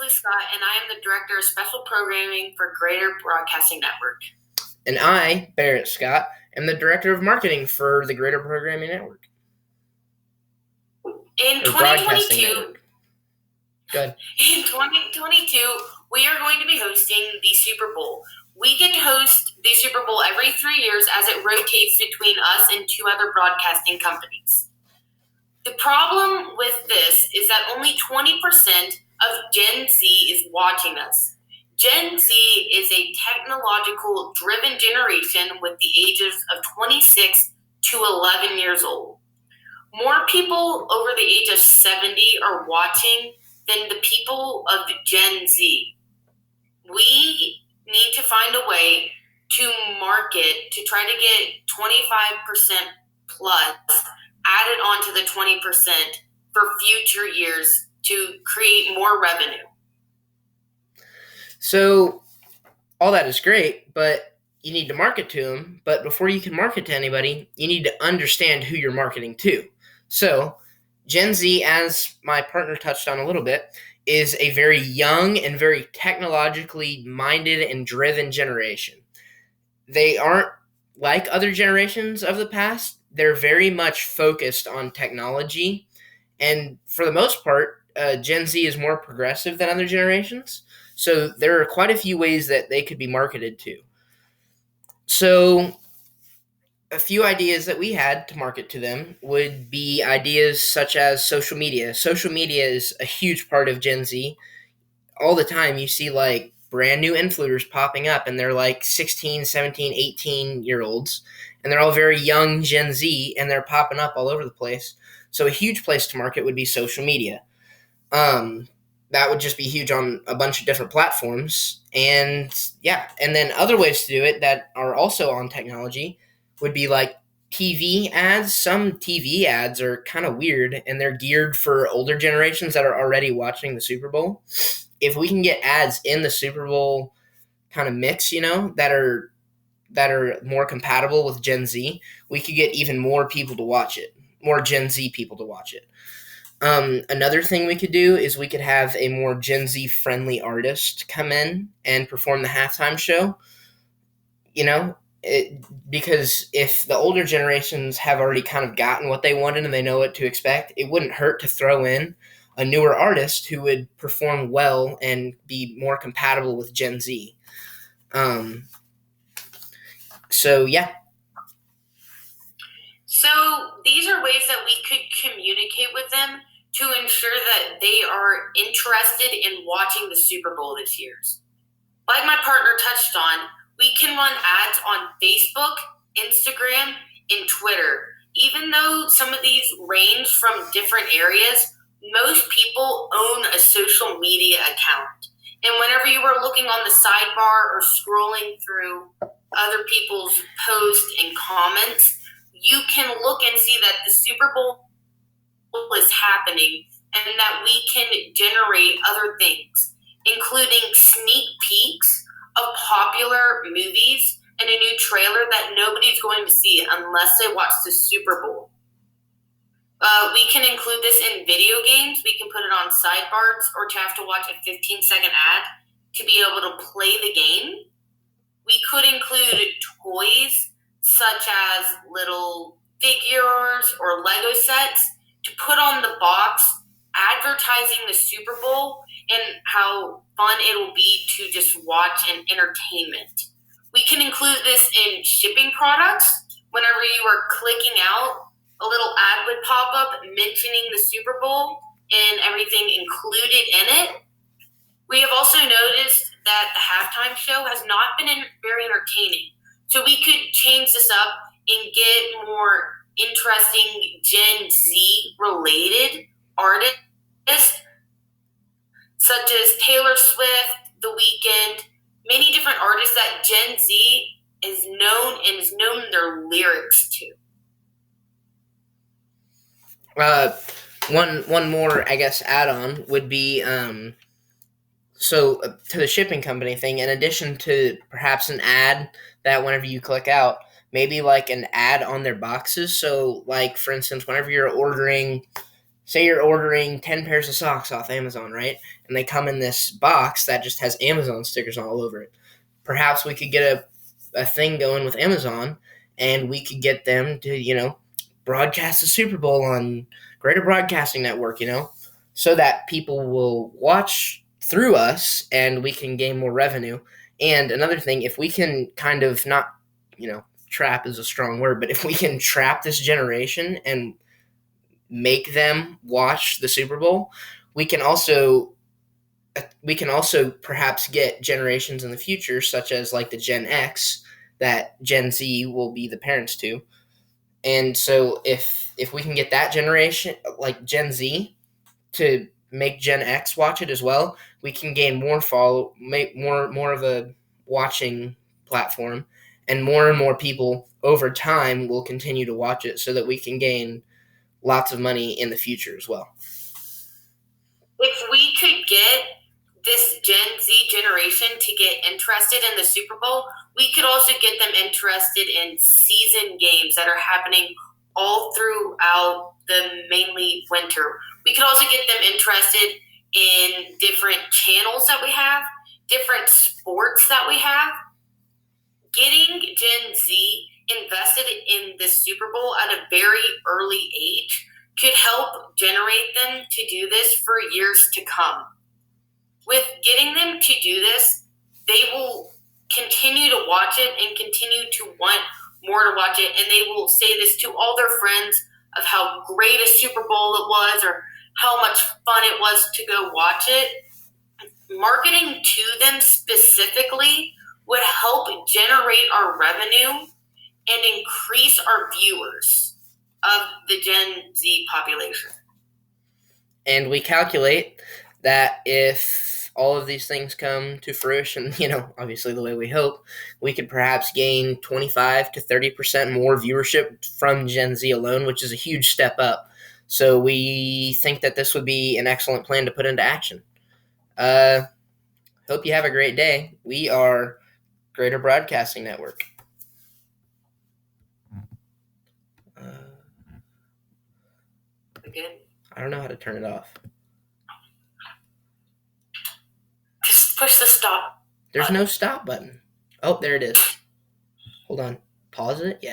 Kingsley Scott, and I am the Director of Special Programming for Greater Broadcasting Network. And I, Barrett Scott, am the Director of Marketing for the Greater Programming Network. In 2022, we are going to be hosting the Super Bowl. We get to host the Super Bowl every 3 years as it rotates between us and 2 other broadcasting companies. The problem with this is that only 20% of Gen Z is watching us. Gen Z is a technological driven generation with the ages of 26 to 11 years old. More people over the age of 70 are watching than the people of the Gen Z. We need to find a way to market to try to get 25% plus added onto the 20% for future years to create more revenue. So all that is great, but you need to market to them. But before you can market to anybody, you need to understand who you're marketing to. So Gen Z, as my partner touched on a little bit, is a very young and very technologically minded and driven generation. They aren't like other generations of the past. They're very much focused on technology. And for the most part, Gen Z is more progressive than other generations. So there are quite a few ways that they could be marketed to. So a few ideas that we had to market to them would be ideas such as social media. Social media is a huge part of Gen Z. All the time you see like brand new influencers popping up, and they're like 16, 17, 18-year-olds, and they're all very young Gen Z, and they're popping up all over the place. So a huge place to market would be social media. That would just be huge on a bunch of different platforms. And then other ways to do it that are also on technology would be like TV ads. Some TV ads are kind of weird, and they're geared for older generations that are already watching the Super Bowl. If we can get ads in the Super Bowl kind of mix, that are more compatible with Gen Z, we could get even more people to watch it, more Gen Z people to watch it. Another thing we could do is we could have a more Gen Z friendly artist come in and perform the halftime show. Because if the older generations have already kind of gotten what they wanted and they know what to expect, it wouldn't hurt to throw in a newer artist who would perform well and be more compatible with Gen Z. So these are ways that we could communicate with them to ensure that they are interested in watching the Super Bowl this year. Like my partner touched on, we can run ads on Facebook, Instagram, and Twitter. Even though some of these range from different areas, most people own a social media account. And whenever you are looking on the sidebar or scrolling through other people's posts and comments, you can look and see that the Super Bowl is happening and that we can generate other things, including sneak peeks of popular movies and a new trailer that nobody's going to see unless they watch the Super Bowl. We can include this in video games. We can put it on sidebars or to have to watch a 15-second ad to be able to play the game. We could include toys such as little figures or Lego sets to put on the box advertising the Super Bowl and how fun it will be to just watch and entertainment. We can include this in shipping products. Whenever you are clicking out, a little ad would pop up mentioning the Super Bowl and everything included in it. We have also noticed that the halftime show has not been very entertaining. So we could change this up and get more interesting Gen Z related artists such as Taylor Swift, The Weeknd, many different artists that Gen Z is known their lyrics to. One more, I guess, add-on would be to the shipping company thing, in addition to perhaps an ad that whenever you click out, maybe like an ad on their boxes. So like, for instance, whenever you're ordering say you're ordering 10 pairs of socks off Amazon, right? And they come in this box that just has Amazon stickers all over it. Perhaps we could get a thing going with Amazon and we could get them to, broadcast the Super Bowl on Greater Broadcasting Network, so that people will watch through us and we can gain more revenue. And another thing, if we can kind of not, trap is a strong word, but if we can trap this generation and make them watch the Super Bowl, we can also perhaps get generations in the future, such as like the Gen X, that Gen Z will be the parents to. And so if we can get that generation, like Gen Z, to make Gen X watch it as well, we can gain make more of a watching platform, and more people over time will continue to watch it, so that we can gain lots of money in the future as well. If we could get this Gen Z generation to get interested in the Super Bowl, we could also get them interested in season games that are happening all throughout the mainly winter. We could also get them interested in different channels that we have, different sports that we have. Getting Gen Z invested in the Super Bowl at a very early age could help generate them to do this for years to come. With getting them to do this, they will continue to watch it and continue to want more to watch it, and they will say this to all their friends of how great a Super Bowl it was or how much fun it was to go watch it. Marketing to them specifically would help generate our revenue and increase our viewers of the Gen Z population. And we calculate that if all of these things come to fruition, obviously the way we hope, we could perhaps gain 25 to 30% more viewership from Gen Z alone, which is a huge step up. So we think that this would be an excellent plan to put into action. Hope you have a great day. We are Greater Broadcasting Network. Good. I don't know how to turn it off. Just push the stop. There's no stop button. Oh, there it is. Hold on. Pause it? Yeah.